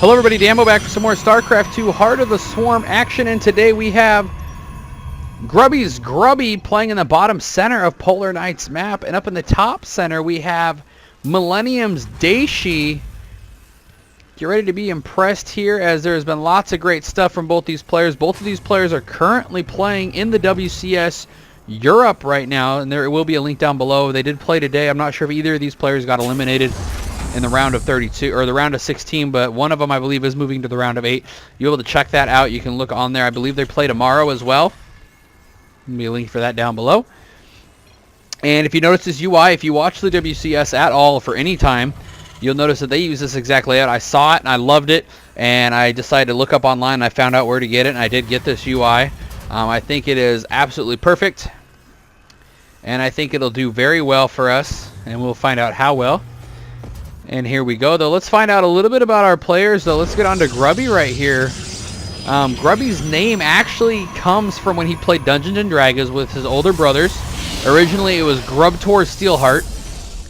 Hello everybody, Damo back for some more StarCraft 2 Heart of the Swarm action, and today we have Grubby's Grubby playing in the bottom center of Polar Knight's map, and up in the top center we have Millennium's Dayshi. Get ready to be impressed here, as there's been lots of great stuff from both these players. Both of these players are currently playing in the WCS Europe right now, and there will be a link down below. They did play today. I'm not sure if either of these players got eliminated in the round of 32 or the round of 16, but one of them I believe is moving to the round of 8. You'll be able to check that out. You can look on there. I believe they play tomorrow as well. There'll be a link for that down below. And if you notice this UI, if you watch the WCS at all for any time, you'll notice that they use this exact layout. I saw it and I loved it, and I decided to look up online and I found out where to get it, and I did get this UI. I think it is absolutely perfect, and I think it'll do very well for us, and we'll find out how well. And here we go, though. Let's find out a little bit about our players, though. Let's get on to Grubby right here. Grubby's name actually comes from when he played Dungeons & Dragons with his older brothers. Originally, it was Grubtor Steelheart.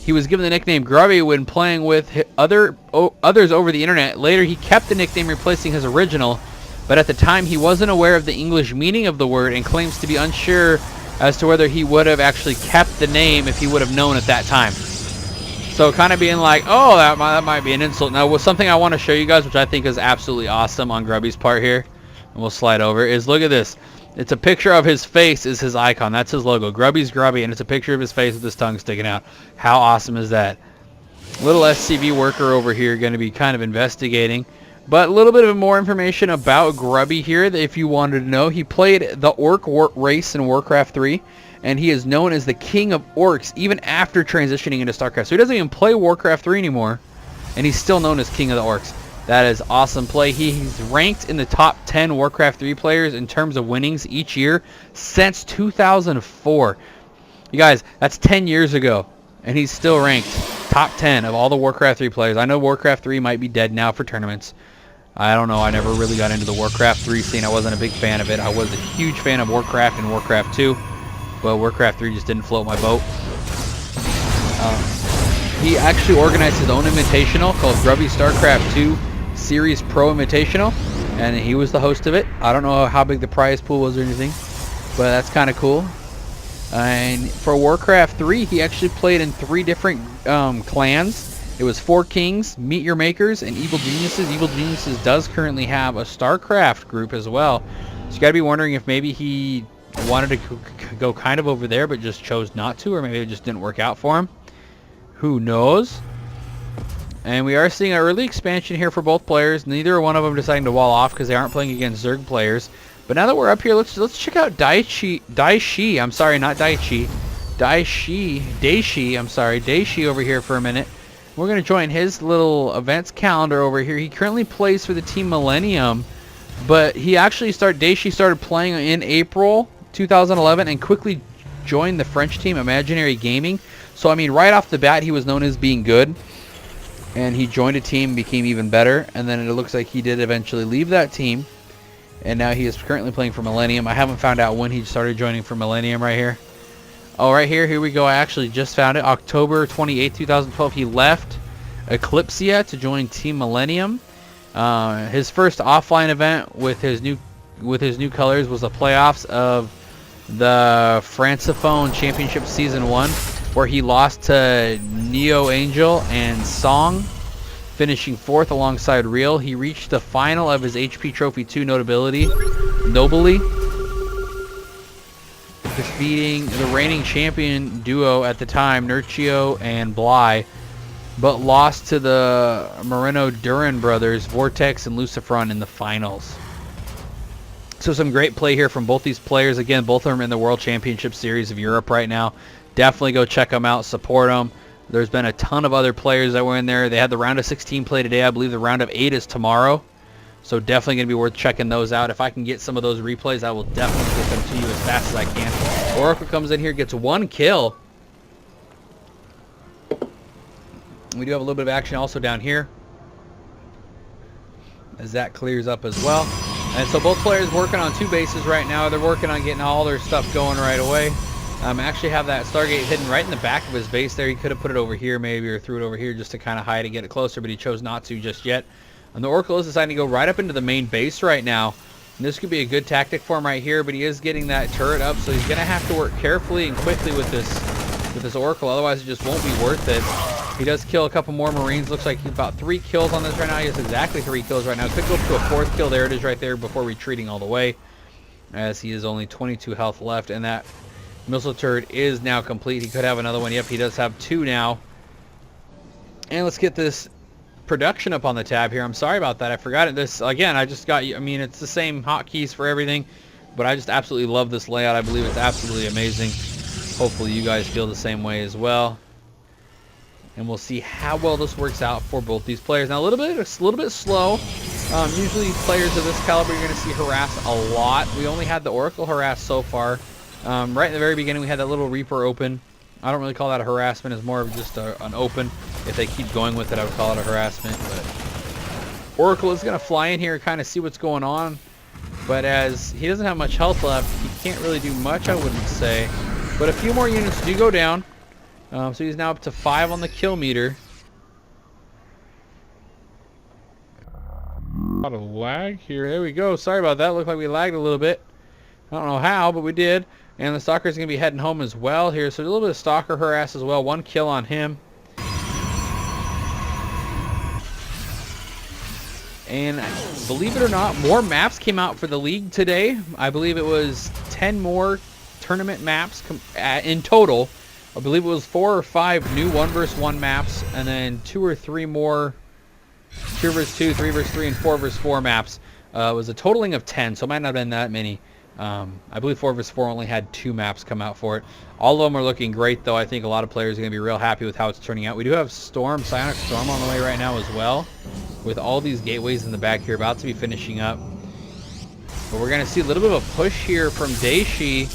He was given the nickname Grubby when playing with others over the internet. Later, he kept the nickname, replacing his original. But at the time, he wasn't aware of the English meaning of the word and claims to be unsure as to whether he would have actually kept the name if he would have known at that time. So kind of being like, oh, that might be an insult. Now, something I want to show you guys, which I think is absolutely awesome on Grubby's part here, and we'll slide over, is look at this. It's a picture of his face is his icon. That's his logo. Grubby's Grubby, and it's a picture of his face with his tongue sticking out. How awesome is that? Little SCV worker over here going to be kind of investigating. But a little bit of more information about Grubby here, if you wanted to know. He played the Orc race in Warcraft 3. And he is known as the King of Orcs even after transitioning into StarCraft. So he doesn't even play Warcraft 3 anymore, and he's still known as King of the Orcs. That is awesome play. He's ranked in the top 10 Warcraft 3 players in terms of winnings each year since 2004. You guys, that's 10 years ago, and he's still ranked top 10 of all the Warcraft 3 players. I know Warcraft 3 might be dead now for tournaments. I don't know. I never really got into the Warcraft 3 scene. I wasn't a big fan of it. I was a huge fan of Warcraft and Warcraft 2. But Warcraft 3 just didn't float my boat. He actually organized his own invitational called Grubby StarCraft 2 Series Pro Invitational, and he was the host of it. I don't know how big the prize pool was or anything, but that's kind of cool. And for Warcraft 3, he actually played in 3 different clans. It was 4 Kings, Meet Your Makers, and Evil Geniuses. Evil Geniuses does currently have a StarCraft group as well. So you got to be wondering if maybe he wanted to go kind of over there but just chose not to, or maybe it just didn't work out for him. Who knows? And we are seeing an early expansion here for both players. Neither one of them deciding to wall off because they aren't playing against Zerg players. But now that we're up here, let's check out Dayshi. I'm sorry, not Daichi. Dayshi. I'm sorry, Dayshi over here for a minute. We're going to join his little events calendar over here. He currently plays for the team Millennium, but he actually Dayshi started playing in April 2011 and quickly joined the French team Imaginary Gaming. So I mean, right off the bat he was known as being good, and he joined a team, became even better, and then it looks like he did eventually leave that team, and now he is currently playing for Millennium. I haven't found out when he started joining for Millennium right here. Oh, right here we go. I actually just found it. October 28, 2012 he left Eclipsia to join Team Millennium. His first offline event with his new colors was the playoffs of the Francophone Championship Season 1, where he lost to Neo Angel and Song, finishing 4th alongside Real. He reached the final of his HP Trophy 2 nobly, defeating the reigning champion duo at the time, Nurchio and Bly, but lost to the Moreno-Duran brothers, Vortex and Lucifron, in the finals. So some great play here from both these players. Again, both of them in the World Championship Series of Europe right now. Definitely go check them out, support them. There's been a ton of other players that were in there. They had the round of 16 play today. I believe the round of 8 is tomorrow. So definitely going to be worth checking those out. If I can get some of those replays, I will definitely get them to you as fast as I can. Oracle comes in here, gets 1 kill. We do have a little bit of action also down here, as that clears up as well. And so both players working on 2 bases right now. They're working on getting all their stuff going right away. Actually have that Stargate hidden right in the back of his base there. He could have put it over here maybe, or threw it over here just to kind of hide and get it closer, but he chose not to just yet. And the Oracle is deciding to go right up into the main base right now. And this could be a good tactic for him right here, but he is getting that turret up, so he's going to have to work carefully and quickly with this Oracle, otherwise it just won't be worth it. He does kill a couple more Marines. Looks like he's about 3 kills on this right now. He has exactly 3 kills right now. Could go up to a 4th kill. There it is right there before retreating all the way, as he is only 22 health left, and that missile turret is now complete. He could have another one. Yep, he does have 2 now. And let's get this production up on the tab here. I'm sorry about that. I forgot it. This again, I just got, I mean, it's the same hotkeys for everything, but I just absolutely love this layout. I believe it's absolutely amazing. Hopefully you guys feel the same way as well. And we'll see how well this works out for both these players. Now a little bit slow. Usually players of this caliber you're going to see harass a lot. We only had the Oracle harass so far. Right in the very beginning we had that little Reaper open. I don't really call that a harassment. It's more of just an open. If they keep going with it, I would call it a harassment. But Oracle is going to fly in here and kind of see what's going on. But as he doesn't have much health left, he can't really do much, I wouldn't say. But a few more units do go down. So he's now up to 5 on the kill meter. A lot of lag here. There we go. Sorry about that. Looked like we lagged a little bit. I don't know how, but we did. And the Stalker is going to be heading home as well here. So a little bit of Stalker harass as well. 1 kill on him. And believe it or not, more maps came out for the league today. I believe it was 10 more tournament maps in total. I believe it was 4 or 5 new 1 vs 1 maps, and then 2 or 3 more 2 vs 2, 3 vs 3, and 4 vs 4 maps. It was a totaling of 10, so it might not have been that many. I believe 4 vs 4 only had 2 maps come out for it. All of them are looking great, though. I think a lot of players are going to be real happy with how it's turning out. We do have Storm, Psionic Storm on the way right now as well, with all these gateways in the back here about to be finishing up. But we're going to see a little bit of a push here from Dayshi.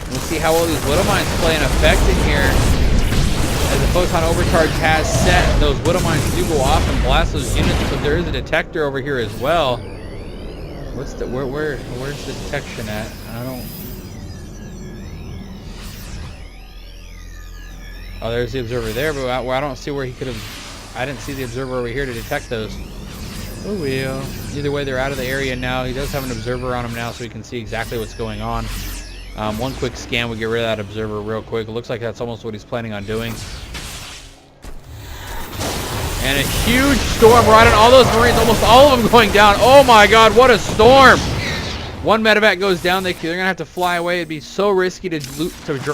We'll see how well these Widow Mines play an effect in here. As the Photon Overcharge has set, those Widow Mines do go off and blast those units, but there is a detector over here as well. What's the where's the detection at? I don't. Oh, there's the observer there, but I don't see where he could have. I didn't see the observer over here to detect those. Oh well. Either way, they're out of the area now. He does have an observer on him now, so he can see exactly what's going on. One quick scan would get rid of that observer real quick. It looks like that's almost what he's planning on doing. And a huge storm right on all those Marines, almost all of them going down. Oh my god, what a storm! 1 medevac goes down. They're going to have to fly away. It'd be so risky to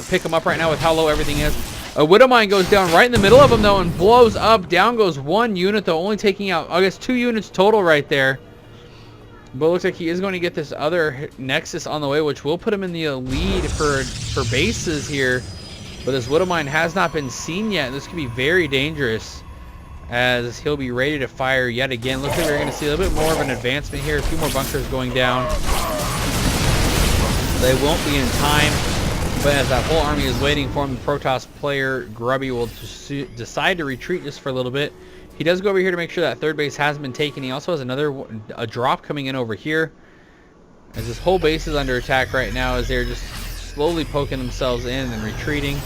pick them up right now with how low everything is. A Widow Mine goes down right in the middle of them, though, and blows up. Down goes 1 unit, though, only taking out, I guess, 2 units total right there. But it looks like he is going to get this other Nexus on the way, which will put him in the lead for bases here. But this Widow Mine has not been seen yet. This could be very dangerous, as he'll be ready to fire yet again. Looks like we're going to see a little bit more of an advancement here. A few more bunkers going down. They won't be in time, but as that whole army is waiting for him, the Protoss player Grubby will decide to retreat just for a little bit. He does go over here to make sure that 3rd base has been taken. He also has a drop coming in over here, as this whole base is under attack right now, as they're just slowly poking themselves in and retreating.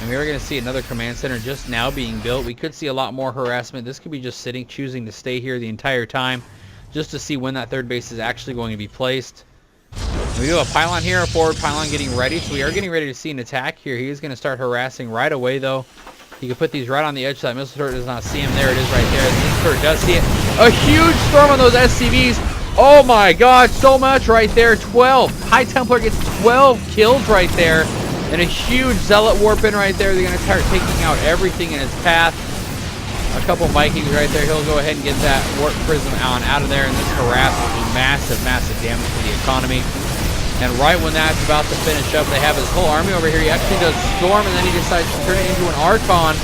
And we are going to see another command center just now being built. We could see a lot more harassment. This could be just choosing to stay here the entire time, just to see when that 3rd base is actually going to be placed. We do have a pylon here, a forward pylon getting ready, so we are getting ready to see an attack here. He is going to start harassing right away, though. He can put these right on the edge so that missile turret does not see him. There it is right there. The missile turret does see it. A huge storm on those SCVs. Oh my god, so much right there. 12. High Templar gets 12 kills right there. And a huge Zealot warp in right there. They're going to start taking out everything in his path. A couple Vikings right there. He'll go ahead and get that warp prism out of there. And this harass will do massive, massive damage to the economy. And right when that's about to finish up, they have his whole army over here. He actually does Storm, and then he decides to turn it into an Archon.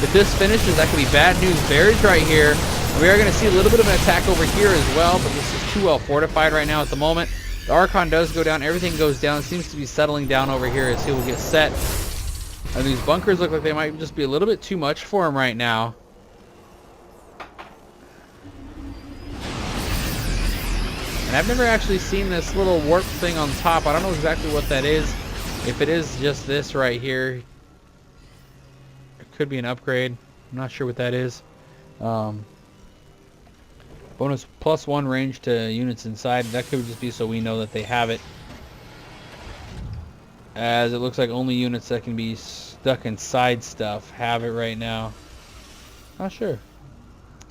If this finishes, that could be bad news bears right here. And we are going to see a little bit of an attack over here as well, but this is too well fortified right now at the moment. The Archon does go down. Everything goes down. It seems to be settling down over here as he will get set. And these bunkers look like they might just be a little bit too much for him right now. And I've never actually seen this little warp thing on top. I don't know exactly what that is. If it is just this right here, it could be an upgrade. I'm not sure what that is. Bonus +1 range to units inside. That could just be so we know that they have it. As it looks like only units that can be stuck inside stuff have it right now. Not sure. Do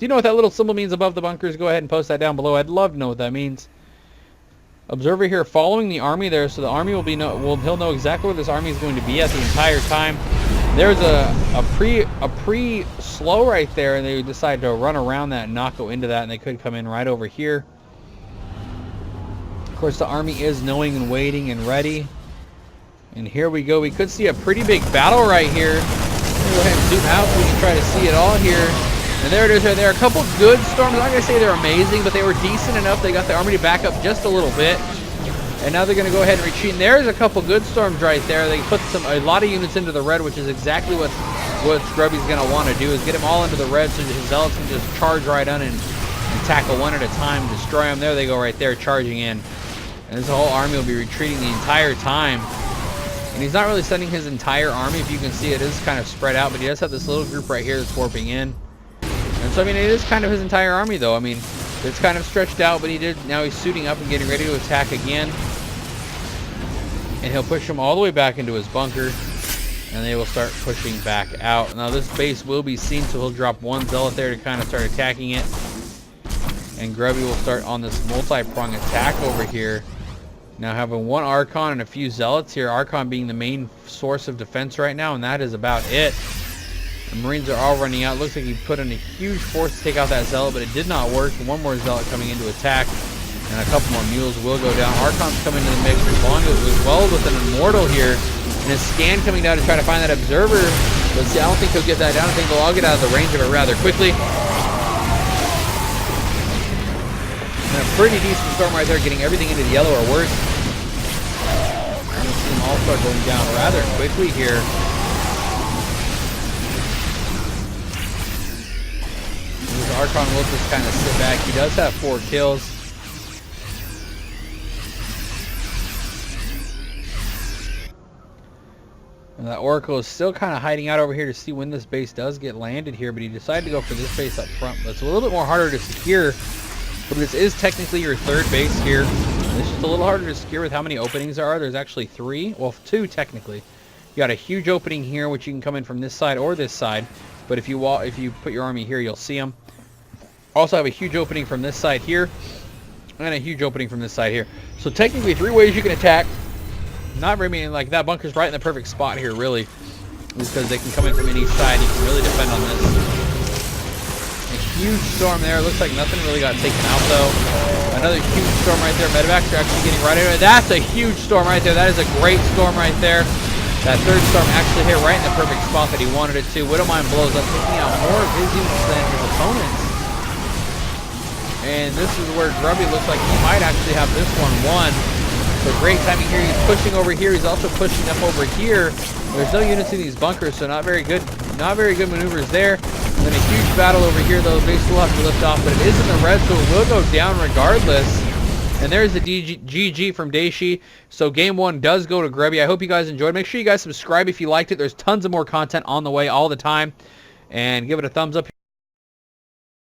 you know what that little symbol means above the bunkers? Go ahead and post that down below. I'd love to know what that means. Observer here following the army there, so the army will be he'll know exactly where this army is going to be at the entire time. There's a pre slow right there, and they decide to run around that and not go into that, and they could come in right over here. Of course, the army is knowing and waiting and ready. And here we go. We could see a pretty big battle right here. Let me go ahead and zoom out so we can try to see it all here. And there it is right there. A couple good storms. I'm not going to say they're amazing, but they were decent enough. They got the army to back up just a little bit. And now they're going to go ahead and retreat. And there's a couple good storms right there. They put a lot of units into the red, which is exactly what Grubby's going to want to do, is get them all into the red so his zealots can just charge right on and tackle one at a time, destroy them. There they go right there, charging in. And this whole army will be retreating the entire time. And he's not really sending his entire army. If you can see, it is kind of spread out, but he does have this little group right here that's warping in. And so, I mean, it is kind of his entire army, though. I mean, it's kind of stretched out, but now he's suiting up and getting ready to attack again. And he'll push them all the way back into his bunker, and they will start pushing back out. Now, this base will be seen, so he'll drop one zealot there to kind of start attacking it. And Grubby will start on this multi-prong attack over here. Now having one Archon and a few Zealots here. Archon being the main source of defense right now, and that is about it. The Marines are all running out. Looks like he put in a huge force to take out that Zealot, but it did not work. One more Zealot coming into attack, and a couple more Mules will go down. Archon's coming into the mix as long as well with an Immortal here. And a Scan coming down to try to find that Observer. But see, I don't think he'll get that down. I think they'll all get out of the range of it rather quickly. And a pretty decent storm right there, getting everything into the yellow or worse. And you'll see them all start going down rather quickly here. This Archon will just kind of sit back. He does have 4 kills. And that Oracle is still kind of hiding out over here to see when this base does get landed here, but he decided to go for this base up front. But it's a little bit more harder to secure. But this is technically your third base here. It's just a little harder to secure with how many openings there are. There's actually 3. Well, 2 technically. You got a huge opening here, which you can come in from this side or this side. But if you put your army here, you'll see them. Also have a huge opening from this side here. And a huge opening from this side here. So technically 3 ways you can attack. Not very many. Like, that bunker's right in the perfect spot here, really. Because they can come in from any side. You can really defend on this. A huge storm there. Looks like nothing really got taken out, though. Another huge storm right there. Medevacs are actually getting right into it. That's a huge storm right there. That is a great storm right there. That third storm actually hit right in the perfect spot that he wanted it to. Widowmine blows up, taking out more of his units than his opponents. And this is where Grubby looks like he might actually have this one won. So great timing here. He's pushing over here. He's also pushing up over here. There's no units in these bunkers, so not very good maneuvers there. And then a huge battle over here, though. The base will have to lift off, but it is in the red, so it will go down regardless. And there's the GG from Dayshi. So game 1 does go to Grubby. I hope you guys enjoyed. Make sure you guys subscribe if you liked it. There's tons of more content on the way all the time. And give it a thumbs up.